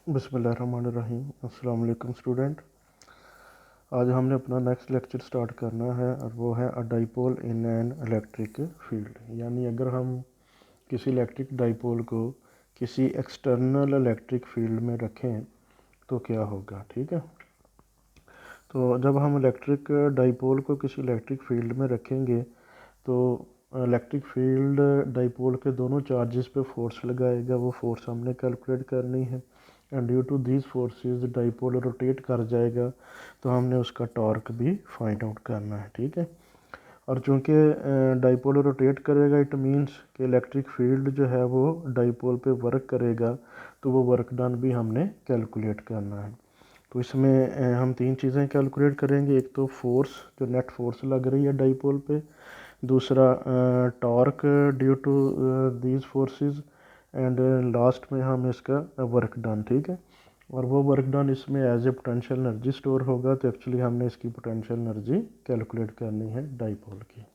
बिस्मिल्लाहिर्रहमानिर्रहीम। अस्सलाम वालेकुम स्टूडेंट। आज हमने अपना नेक्स्ट लेक्चर स्टार्ट करना है और वो है अ dipole in an electric field. यानी अगर हम किसी इलेक्ट्रिक डाइपोल को किसी एक्सटर्नल इलेक्ट्रिक फील्ड में रखें तो क्या होगा। ठीक है, तो जब हम इलेक्ट्रिक डाइपोल को किसी इलेक्ट्रिक फील्ड में रखेंगे तो इलेक्ट्रिक फील्ड डाइपोल के दोनों चार्जेस पे फोर्स लगाएगा। वो फोर्स हमने कैलकुलेट करनी है and due to these forces dipole rotate कर जाएगा, तो हमने उसका टॉर्क भी फाइंड आउट करना है। ठीक है, और चूंकि डाइपोल रोटेट करेगा इट मींस कि इलेक्ट्रिक फील्ड जो है वो डाइपोल पे वर्क करेगा, तो वो वर्क डन भी हमने कैलकुलेट करना है। तो इसमें हम तीन चीज़ें कैलकुलेट करेंगे। एक तो फोर्स, जो नेट फोर्स लग रही है डाइपोल पे, दूसरा torque due to these forces, and last में हम इसका वर्क डन। ठीक है, और वो वर्क डन इसमें as a potential energy store होगा। तो एक्चुअली हमने इसकी पोटेंशियल एनर्जी कैलकुलेट करनी है डाइपोल की।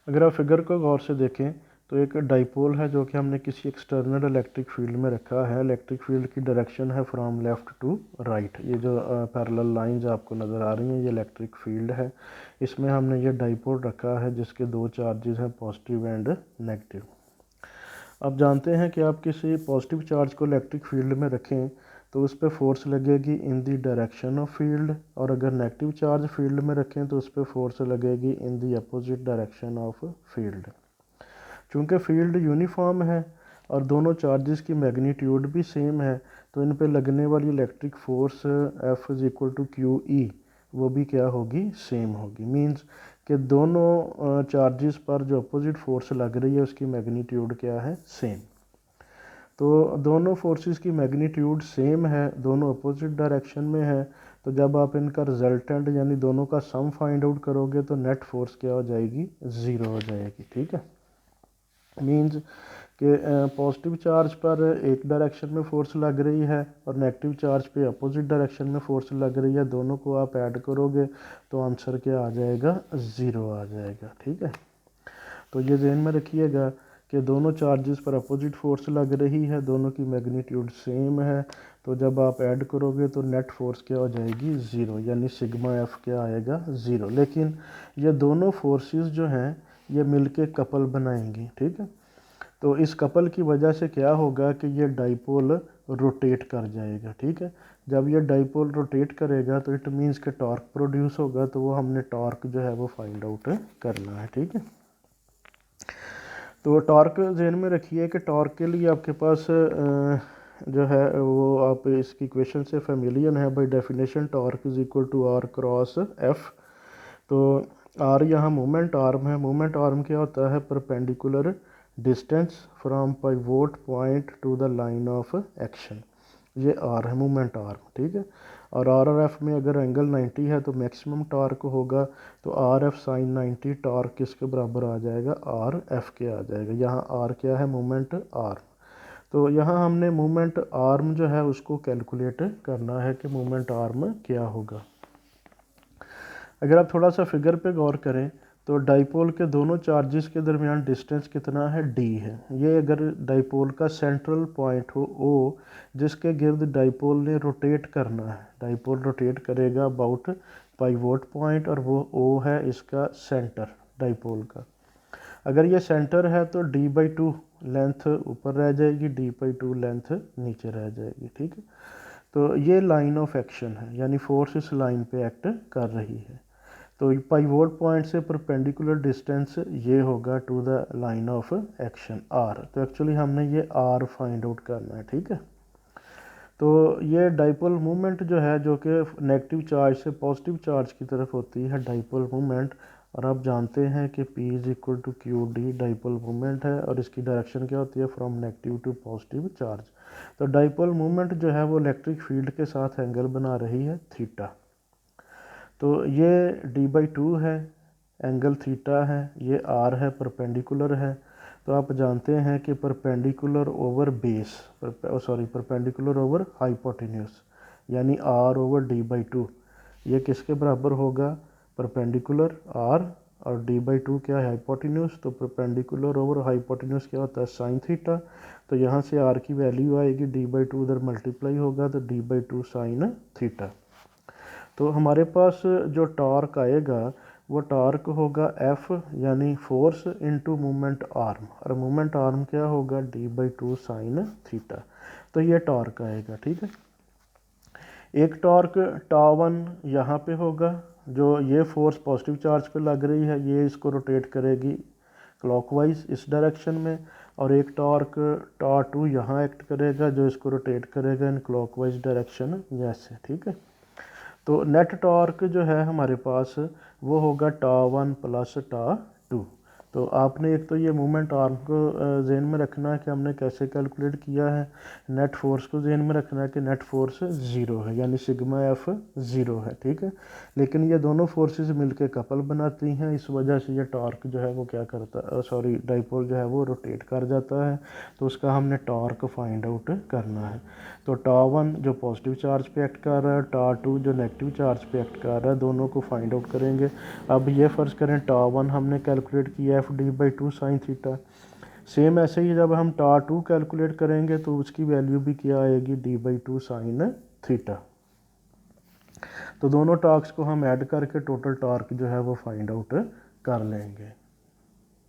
अगर आप फिगर को गौर से देखें तो एक डाइपोल है जो कि हमने किसी एक्सटर्नल इलेक्ट्रिक फील्ड में रखा है। इलेक्ट्रिक फील्ड की डायरेक्शन है फ्रॉम लेफ़्ट टू राइट। ये जो पैरेलल लाइंस आपको नज़र आ रही हैं ये इलेक्ट्रिक फील्ड है। इसमें हमने ये डाइपोल रखा है जिसके दो चार्जेस हैं, पॉजिटिव एंड नेगेटिव। आप जानते हैं कि आप किसी पॉजिटिव चार्ज को इलेक्ट्रिक फील्ड में रखें तो उस पर फोर्स लगेगी in the direction of field, और अगर नेगेटिव चार्ज फील्ड में रखें तो उस पर फोर्स लगेगी in the opposite direction of field. चूँकि फील्ड यूनिफॉर्म है और दोनों चार्जेस की मैग्नीट्यूड भी सेम है, तो इन पे लगने वाली electric force F is equal to Q E वो भी क्या होगी, सेम होगी। मींस कि दोनों चार्जेस पर जो अपोजिट फोर्स लग रही है उसकी मैग्नीट्यूड क्या है, सेम। तो दोनों फोर्सेस की मैग्नीट्यूड सेम है, दोनों अपोजिट डायरेक्शन में है, तो जब आप इनका रिजल्टेंट यानी दोनों का सम फाइंड आउट करोगे तो नेट फोर्स क्या हो जाएगी, ज़ीरो हो जाएगी। ठीक है, मींस कि पॉजिटिव चार्ज पर एक डायरेक्शन में फोर्स लग रही है और नेगेटिव चार्ज पे अपोजिट डायरेक्शन में फोर्स लग रही है, दोनों को आप ऐड करोगे तो आंसर क्या आ जाएगा, ज़ीरो आ जाएगा। ठीक है, तो ये ध्यान में रखिएगा कि दोनों चार्जेस पर अपोजिट फोर्स लग रही है, दोनों की मैग्नीट्यूड सेम है, तो जब आप ऐड करोगे तो नेट फोर्स क्या हो जाएगी, ज़ीरो, यानी सिग्मा एफ क्या आएगा, ज़ीरो। लेकिन ये दोनों फोर्सेस जो हैं ये मिलके कपल बनाएंगी। ठीक है, तो इस कपल की वजह से क्या होगा कि ये डाइपोल रोटेट कर जाएगा। ठीक है, जब ये डाइपोल रोटेट करेगा तो इट मीन्स कि टॉर्क प्रोड्यूस होगा, तो वो हमने टॉर्क जो है वो फाइंड आउट करना है। ठीक है, तो टॉर्क ध्यान में रखिए कि टॉर्क के लिए आपके पास जो है वो आप इसकी इक्वेशन से फेमिलियर है। By definition torque is equal to R cross F. तो आर यहाँ मोमेंट आर्म है। मोमेंट आर्म क्या होता है, perpendicular distance from pivot point to the line of action. ये आर है, मोमेंट आर्म। ठीक है, और एफ में अगर एंगल 90 है तो मैक्सिमम टॉर्क होगा, तो आर एफ साइन 90 टॉर्क किसके बराबर आ जाएगा, आर एफ के आ जाएगा। यहाँ आर क्या है, मोमेंट आर्म। तो यहाँ हमने मोमेंट आर्म जो है उसको कैलकुलेट करना है कि मोमेंट आर्म क्या होगा। अगर आप थोड़ा सा फिगर पे गौर करें तो डाइपोल के दोनों चार्जेस के दरमियान डिस्टेंस कितना है, डी है। ये अगर डाइपोल का सेंट्रल पॉइंट हो ओ, जिसके गिर्द डाइपोल ने रोटेट करना है, डाइपोल रोटेट करेगा अबाउट पाइवोट पॉइंट, और वो ओ है इसका सेंटर डाइपोल का। अगर ये सेंटर है तो डी बाई टू लेंथ ऊपर रह जाएगी, डी बाई टू लेंथ नीचे रह जाएगी। ठीक है, तो ये लाइन ऑफ एक्शन है, यानी फोर्स इस लाइन पे एक्ट कर रही है। तो पाइवोट पॉइंट से परपेंडिकुलर डिस्टेंस ये होगा to the line of action R. तो एक्चुअली हमने ये आर फाइंड आउट करना है। ठीक है, तो ये डाइपोल मूवमेंट जो है जो कि नेगेटिव चार्ज से पॉजिटिव चार्ज की तरफ होती है डाइपोल मूवमेंट, और आप जानते हैं कि P is equal to Q D dipole movement है, और इसकी डायरेक्शन क्या होती है, from negative to positive charge. तो डाइपोल मूवमेंट जो है वो इलेक्ट्रिक फील्ड के साथ एंगल बना रही है थीटा। तो ये डी बाई टू है, एंगल थीटा है, ये आर है, परपेंडिकुलर है। तो आप जानते हैं कि perpendicular over base, perpendicular over hypotenuse, यानी r over d by two, ये किसके बराबर होगा, परपेंडिकुलर आर, और डी बाई टू क्या है, हाइपोटेन्यूस। तो परपेंडिकुलर ओवर हाइपोटेन्यूस क्या होता है, साइन थीटा। तो यहाँ से आर की वैल्यू आएगी d/2 उधर मल्टीप्लाई होगा तो d/2 साइन थीटा। तो हमारे पास जो टॉर्क आएगा वो टॉर्क होगा F यानी फोर्स इनटू मूवमेंट आर्म, और मूवमेंट आर्म क्या होगा d/2 साइन थीटा। तो ये टॉर्क आएगा, ठीक है। एक टॉर्क τ1 यहाँ पे होगा, जो ये फोर्स पॉजिटिव चार्ज पे लग रही है, ये इसको रोटेट करेगी क्लॉकवाइज इस डायरेक्शन में, और एक टॉर्क τ2 यहाँ एक्ट करेगा जो इसको रोटेट करेगा इन क्लॉकवाइज डायरेक्शन जैसे, ठीक है। तो नेट टॉर्क जो है हमारे पास वो होगा τ1 प्लस τ2। तो आपने एक तो ये मूवमेंट आर्म को जहन में रखना है कि हमने कैसे कैलकुलेट किया है, नेट फोर्स को जहन में रखना है कि नेट फोर्स 0 है यानी सिग्मा एफ 0 है, ठीक है। लेकिन ये दोनों फोर्सेस मिलके कपल बनाती हैं, इस वजह से ये टॉर्क जो है वो क्या करता सॉरी डाइपोल जो है वो रोटेट कर जाता है। तो उसका हमने टॉर्क फाइंड आउट करना है। तो τ1 जो पॉजिटिव चार्ज पे एक्ट कर रहा है, τ2 जो नेगेटिव चार्ज पे एक्ट कर रहा है, दोनों को फाइंड आउट करेंगे। अब ये फ़र्ज़ करें τ1 हमने कैलकुलेट किया F d/2 sine theta. Same ऐसे ही जब हम τ2 कैलकुलेट करेंगे तो उसकी वैल्यू भी क्या आएगी d/2 साइन थीटा। तो दोनों टॉर्क्स को हम ऐड करके टोटल टॉर्क जो है वो फाइंड आउट कर लेंगे।